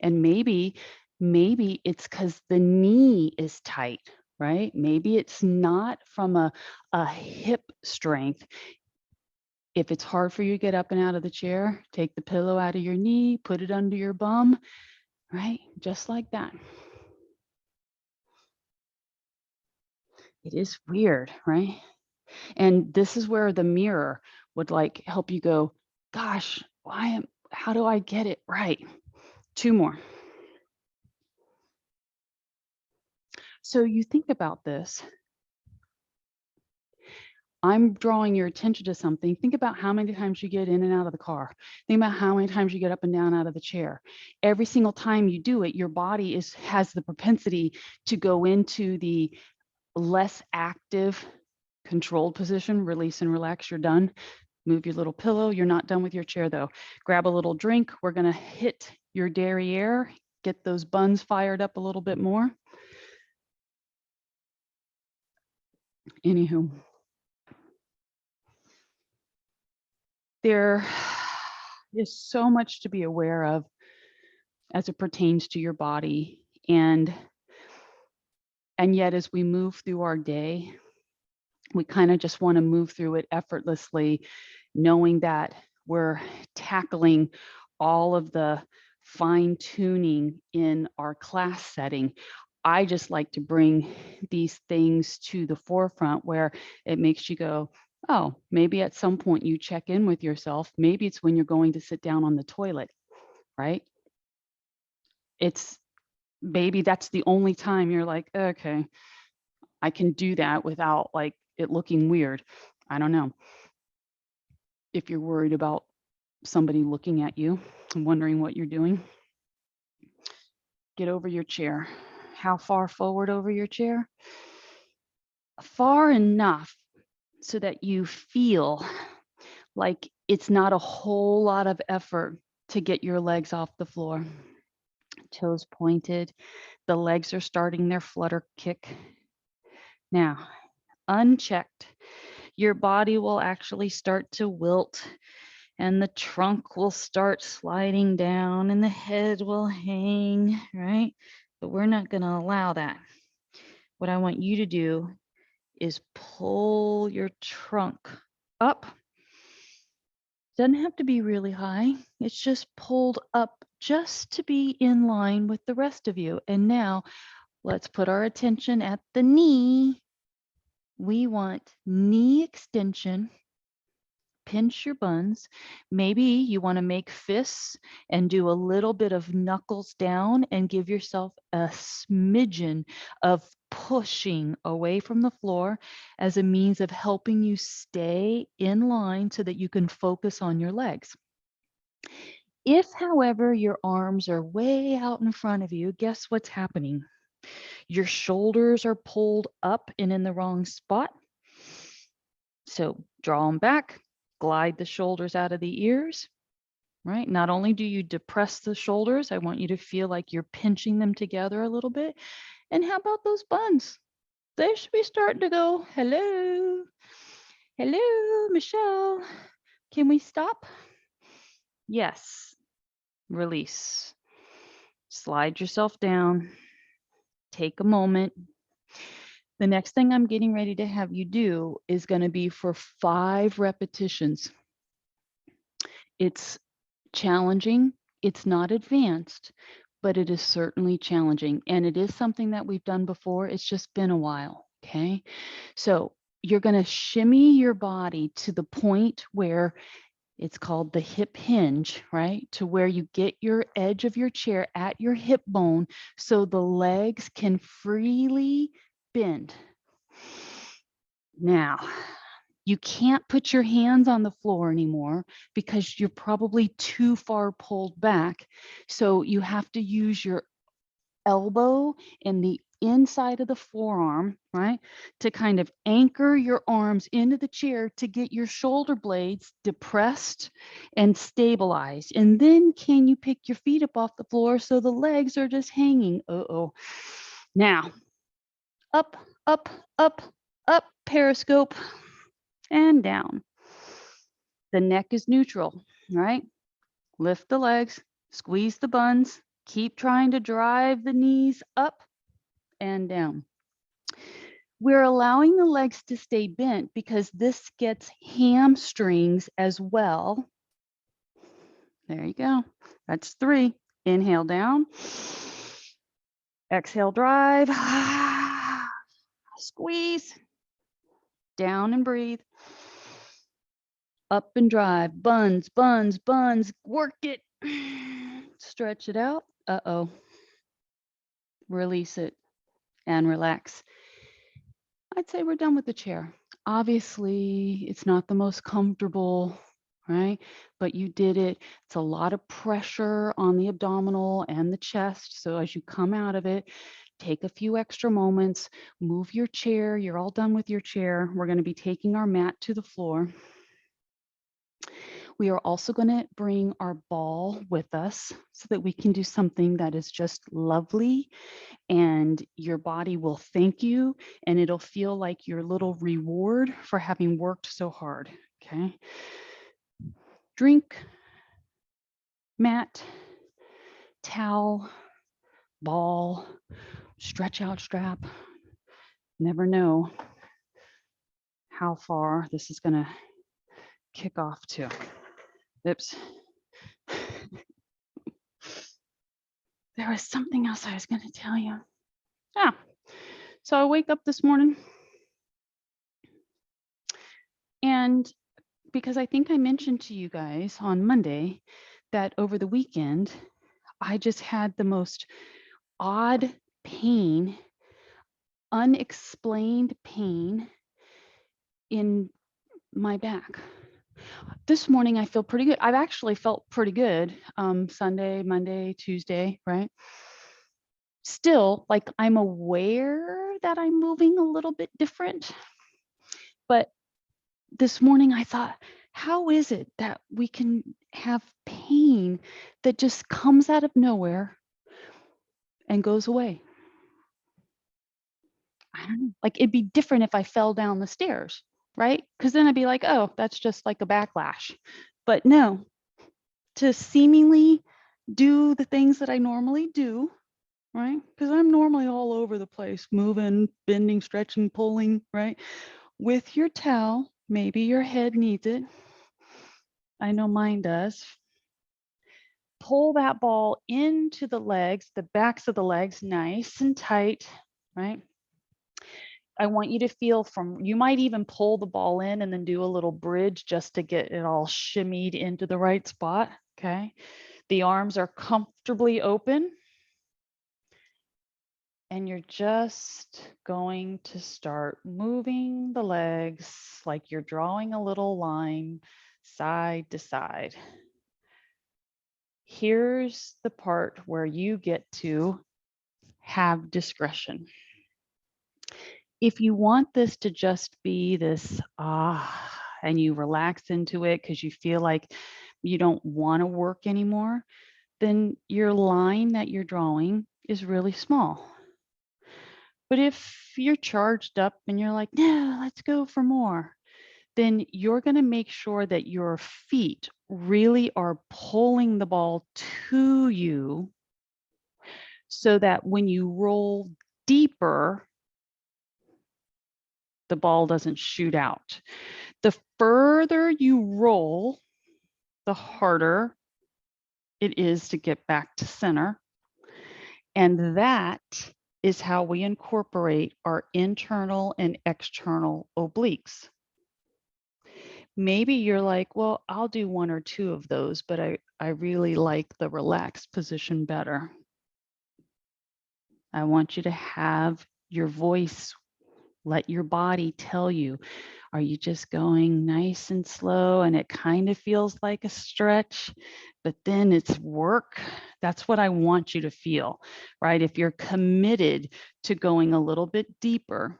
And maybe it's because the knee is tight, right? Maybe it's not from a hip strength. If it's hard for you to get up and out of the chair, take the pillow out of your knee, put it under your bum, right? Just like that. It is weird, right? And this is where the mirror would like help you go, gosh, how do I get it right? 2 more. So you think about this. I'm drawing your attention to something. Think about how many times you get in and out of the car. Think about how many times you get up and down out of the chair. Every single time you do it, your body has the propensity to go into the less active, controlled position. Release and relax, you're done. Move your little pillow. You're not done with your chair though. Grab a little drink. We're gonna hit your derriere, get those buns fired up a little bit more. Anywho. There is so much to be aware of as it pertains to your body. And yet, as we move through our day, we kind of just want to move through it effortlessly, knowing that we're tackling all of the fine tuning in our class setting. I just like to bring these things to the forefront where it makes you go, oh, maybe at some point you check in with yourself. Maybe it's when you're going to sit down on the toilet, right? Maybe that's the only time you're like, okay, I can do that without like it looking weird. I don't know. If you're worried about somebody looking at you and wondering what you're doing. Get over your chair. How far forward over your chair? Far enough so that you feel like it's not a whole lot of effort to get your legs off the floor. Toes pointed. The legs are starting their flutter kick. Now, unchecked, your body will actually start to wilt and the trunk will start sliding down and the head will hang, right? But we're not going to allow that. What I want you to do is pull your trunk up. Doesn't have to be really high. It's just pulled up just to be in line with the rest of you. And now let's put our attention at the knee. We want knee extension. Pinch your buns. Maybe you want to make fists and do a little bit of knuckles down and give yourself a smidgen of pushing away from the floor as a means of helping you stay in line so that you can focus on your legs. If, however, your arms are way out in front of you, guess what's happening? Your shoulders are pulled up and in the wrong spot. So draw them back, glide the shoulders out of the ears, right? Not only do you depress the shoulders, I want you to feel like you're pinching them together a little bit. And how about those buns? They should be starting to go, hello, hello, Michelle. Can we stop? Yes. Release. Slide yourself down. Take a moment. The next thing I'm getting ready to have you do is going to be for 5 repetitions. It's challenging. It's not advanced, but it is certainly challenging. And it is something that we've done before. It's just been a while. Okay. So you're going to shimmy your body to the point where it's called the hip hinge, right? To where you get your edge of your chair at your hip bone so the legs can freely bend. Now, you can't put your hands on the floor anymore because you're probably too far pulled back. So you have to use your elbow and the inside of the forearm, right, to kind of anchor your arms into the chair to get your shoulder blades depressed and stabilized. And then can you pick your feet up off the floor so the legs are just hanging? Uh-oh. Now, up, up, up, up, periscope, and down. The neck is neutral, right? Lift the legs, squeeze the buns, keep trying to drive the knees up and down. We're allowing the legs to stay bent because this gets hamstrings as well. There you go. That's 3. Inhale down. Exhale, drive. Squeeze. Down and breathe. Up and drive. Buns, buns, buns. Work it. Stretch it out. Uh-oh. Release it and relax. I'd say we're done with the chair. Obviously, it's not the most comfortable, right? But you did it. It's a lot of pressure on the abdominal and the chest. So as you come out of it, take a few extra moments, move your chair. You're all done with your chair. We're going to be taking our mat to the floor. We are also going to bring our ball with us so that we can do something that is just lovely and your body will thank you and it'll feel like your little reward for having worked so hard. Okay. Drink, mat, towel, ball, stretch out strap. Never know how far this is going to kick off to. Oops. There was something else I was going to tell you. So I wake up this morning and because I think I mentioned to you guys on Monday that over the weekend, I just had the most odd pain, unexplained pain in my back. This morning I feel pretty good. I've actually felt pretty good. Sunday, Monday, Tuesday, right? Still, like I'm aware that I'm moving a little bit different. But this morning I thought, how is it that we can have pain that just comes out of nowhere and goes away? I don't know. Like it'd be different if I fell down the stairs, right? Because then I'd be like, oh, that's just like a backlash. But no, to seemingly do the things that I normally do, right? Because I'm normally all over the place, moving, bending, stretching, pulling, right? With your towel, maybe your head needs it. I know mine does. Pull that ball into the legs, the backs of the legs, nice and tight, right? I want you to feel you might even pull the ball in and then do a little bridge just to get it all shimmied into the right spot, okay? The arms are comfortably open. And you're just going to start moving the legs like you're drawing a little line side to side. Here's the part where you get to have discretion. If you want this to just be this and you relax into it because you feel like you don't want to work anymore, then your line that you're drawing is really small. But if you're charged up and you're like, no, let's go for more, then you're going to make sure that your feet really are pulling the ball to you so that when you roll deeper, the ball doesn't shoot out. The further you roll, the harder it is to get back to center. And that is how we incorporate our internal and external obliques. Maybe you're like, well, I'll do one or two of those, but I really like the relaxed position better. I want you to have your voice, let your body tell you, are you just going nice and slow and it kind of feels like a stretch, but then it's work? That's what I want you to feel, right? If you're committed to going a little bit deeper,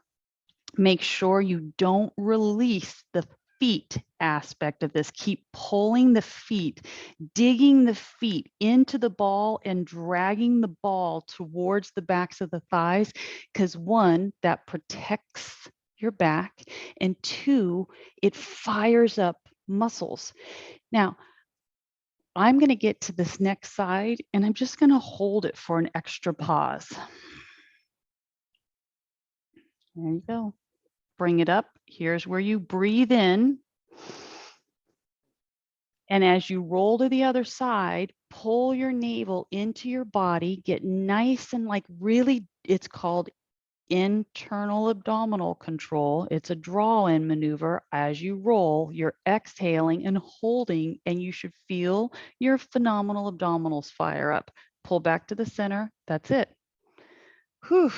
make sure you don't release the feet aspect of this. Keep pulling the feet, digging the feet into the ball and dragging the ball towards the backs of the thighs, because one, that protects your back, and two, it fires up muscles. Now, I'm going to get to this next side and I'm just going to hold it for an extra pause. There you go. Bring it up. Here's where you breathe in. And as you roll to the other side, pull your navel into your body, get nice and like really, it's called internal abdominal control. It's a draw-in maneuver. As you roll, you're exhaling and holding, and you should feel your phenomenal abdominals fire up. Pull back to the center. That's it. Whew.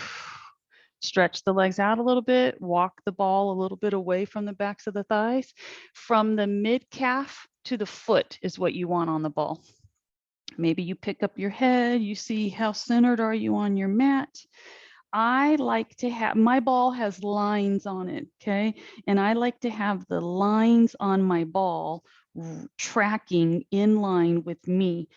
Stretch the legs out a little bit, walk the ball a little bit away from the backs of the thighs. From the mid calf to the foot is what you want on the ball. Maybe you pick up your head, you see how centered are you on your mat. I like to have, my ball has lines on it, okay? And I like to have the lines on my ball tracking in line with me.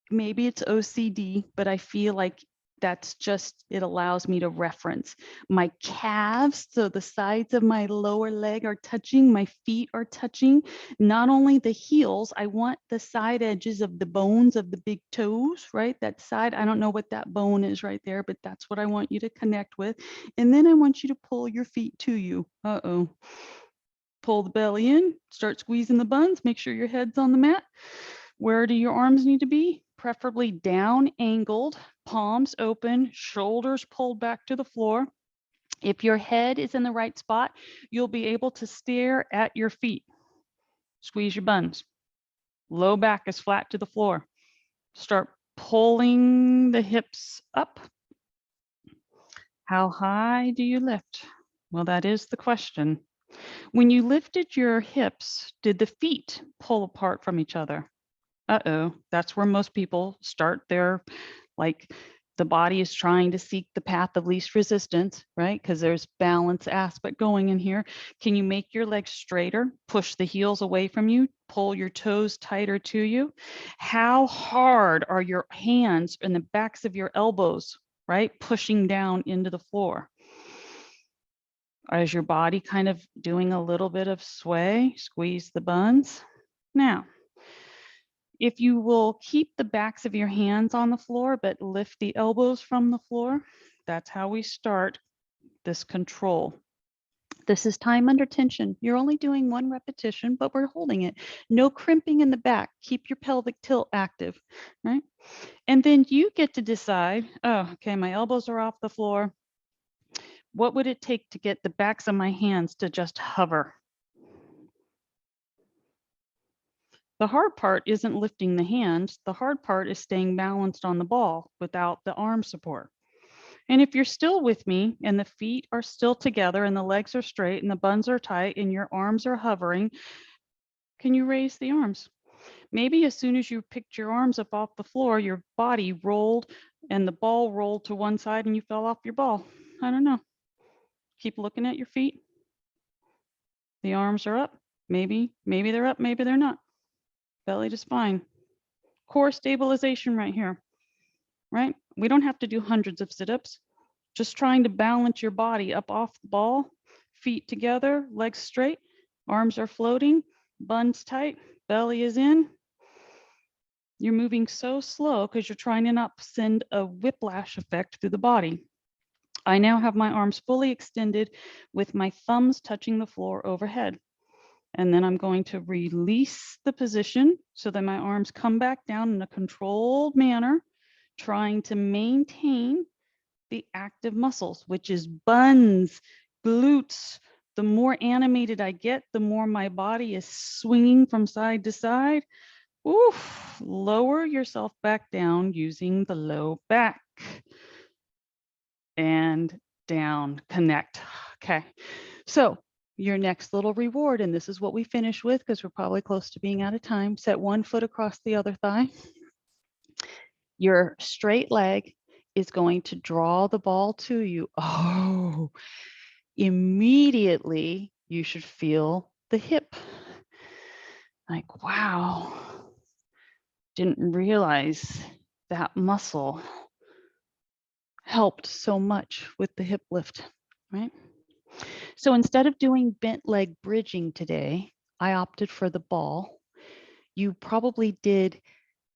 Maybe it's OCD, but I feel like that's just, it allows me to reference. My calves, so the sides of my lower leg are touching, my feet are touching, not only the heels, I want the side edges of the bones of the big toes, right? That side, I don't know what that bone is right there, but that's what I want you to connect with. And then I want you to pull your feet to you. Uh-oh. Pull the belly in, start squeezing the buns, make sure your head's on the mat. Where do your arms need to be? Preferably down angled, palms open, shoulders pulled back to the floor. If your head is in the right spot, you'll be able to stare at your feet. Squeeze your buns. Low back is flat to the floor. Start pulling the hips up. How high do you lift? Well, that is the question. When you lifted your hips, did the feet pull apart from each other? Uh-oh, that's where most people start their, like, the body is trying to seek the path of least resistance, right? Because there's balance aspect going in here. Can you make your legs straighter? Push the heels away from you, pull your toes tighter to you. How hard are your hands and the backs of your elbows, right? Pushing down into the floor. Is your body kind of doing a little bit of sway? Squeeze the buns. Now, if you will keep the backs of your hands on the floor, but lift the elbows from the floor, that's how we start this control. This is time under tension. You're only doing one repetition, but we're holding it. No crimping in the back. Keep your pelvic tilt active, right? And then you get to decide, oh, okay, my elbows are off the floor. What would it take to get the backs of my hands to just hover? The hard part isn't lifting the hands. The hard part is staying balanced on the ball without the arm support. And if you're still with me and the feet are still together and the legs are straight and the buns are tight and your arms are hovering, can you raise the arms? Maybe as soon as you picked your arms up off the floor, your body rolled and the ball rolled to one side and you fell off your ball. I don't know. Keep looking at your feet. The arms are up. Maybe they're up, maybe they're not. Belly to spine. Core stabilization right here, right? We don't have to do hundreds of sit-ups. Just trying to balance your body up off the ball, feet together, legs straight, arms are floating, buns tight, belly is in. You're moving so slow because you're trying to not send a whiplash effect through the body. I now have my arms fully extended with my thumbs touching the floor overhead. And then I'm going to release the position so that my arms come back down in a controlled manner, trying to maintain the active muscles, which is buns, glutes. The more animated I get, the more my body is swinging from side to side. Oof, lower yourself back down using the low back. And down, connect. Okay, so your next little reward, and this is what we finish with because we're probably close to being out of time. Set one foot across the other thigh. Your straight leg is going to draw the ball to you. Oh, immediately you should feel the hip. Like, wow, didn't realize that muscle helped so much with the hip lift, right? So instead of doing bent leg bridging today, I opted for the ball. You probably did,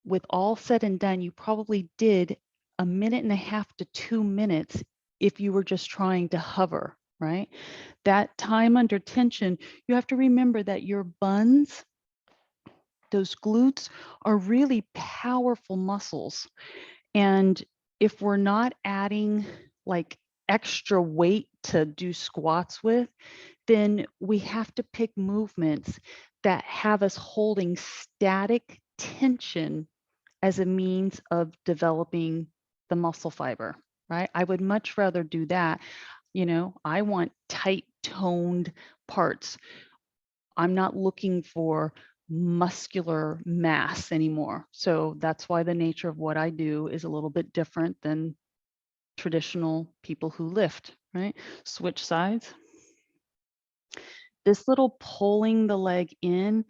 with all said and done, you probably did 1.5 to 2 minutes if you were just trying to hover, right? That time under tension, you have to remember that your buns, those glutes, are really powerful muscles. And if we're not adding like extra weight to do squats with, then we have to pick movements that have us holding static tension as a means of developing the muscle fiber, right? I would much rather do that. You know, I want tight toned parts. I'm not looking for muscular mass anymore. So that's why the nature of what I do is a little bit different than traditional people who lift, right? Switch sides. This little pulling the leg in,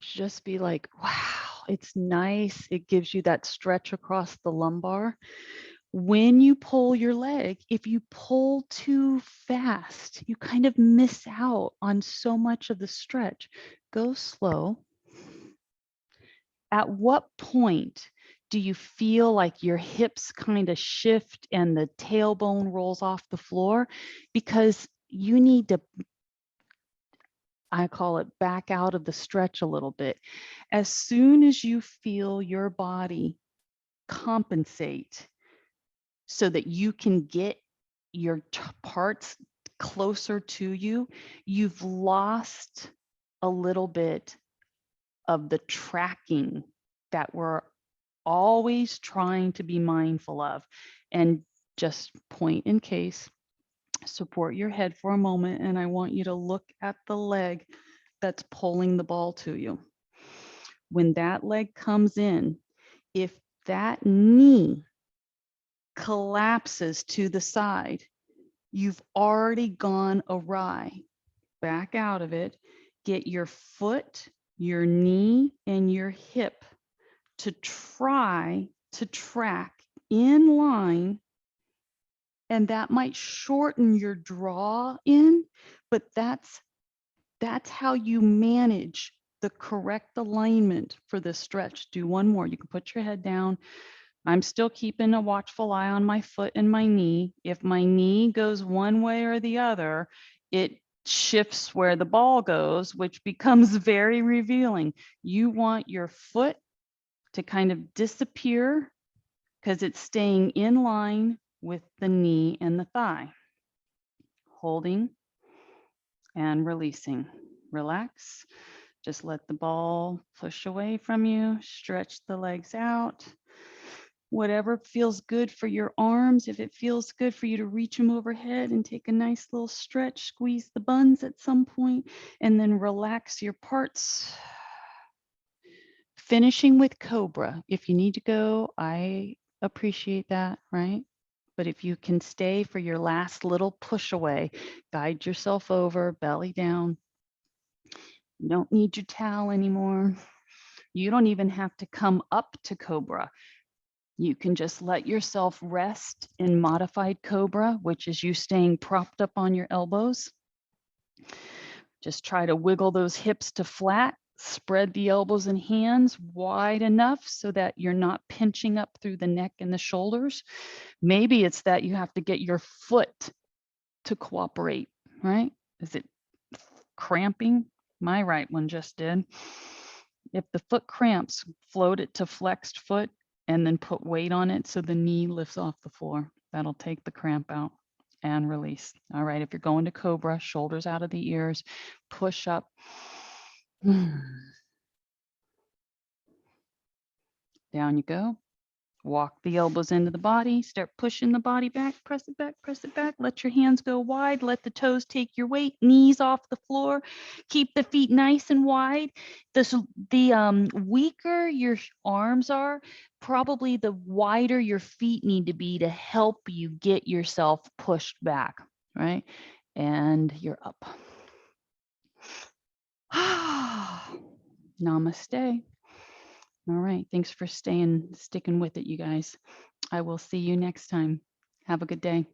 just be like, wow, it's nice. It gives you that stretch across the lumbar. When you pull your leg, if you pull too fast, you kind of miss out on so much of the stretch. Go slow. At what point do you feel like your hips kind of shift and the tailbone rolls off the floor? Because you need to, I call it, back out of the stretch a little bit. As soon as you feel your body compensate so that you can get your parts closer to you, you've lost a little bit of the tracking that we're always trying to be mindful of. And just point in case, Support your head for a moment, and I want you to look at the leg that's pulling the ball to you. When that leg comes in, if that knee collapses to the side, you've already gone awry. Back out of it. Get your foot, your knee, and your hip to try to track in line, and that might shorten your draw in, but that's how you manage the correct alignment for this stretch. Do one more. You can put your head down. I'm still keeping a watchful eye on my foot and my knee. If my knee goes one way or the other, it shifts where the ball goes, which becomes very revealing. You want your foot to kind of disappear because it's staying in line with the knee and the thigh. Holding and releasing. Relax. Just let the ball push away from you. Stretch the legs out. Whatever feels good for your arms. If it feels good for you to reach them overhead and take a nice little stretch, squeeze the buns at some point, and then relax your parts. Finishing with Cobra. If you need to go, I appreciate that, right? But if you can stay for your last little push away, guide yourself over, belly down. You don't need your towel anymore. You don't even have to come up to Cobra. You can just let yourself rest in modified Cobra, which is you staying propped up on your elbows. Just try to wiggle those hips to flat. Spread the elbows and hands wide enough so that you're not pinching up through the neck and the shoulders. Maybe it's that you have to get your foot to cooperate, right? Is it cramping? My right one just did. If the foot cramps, float it to flexed foot and then put weight on it so the knee lifts off the floor. That'll take the cramp out and release. All right, if you're going to Cobra, shoulders out of the ears, push up. Down you go. Walk the elbows into the body, start pushing the body back, press it back, press it back. Let your hands go wide, let the toes take your weight, knees off the floor. Keep the feet nice and wide. The weaker your arms are, probably the wider your feet need to be to help you get yourself pushed back, right? And you're up. Namaste. All right. Thanks for sticking with it, you guys. I will see you next time. Have a good day.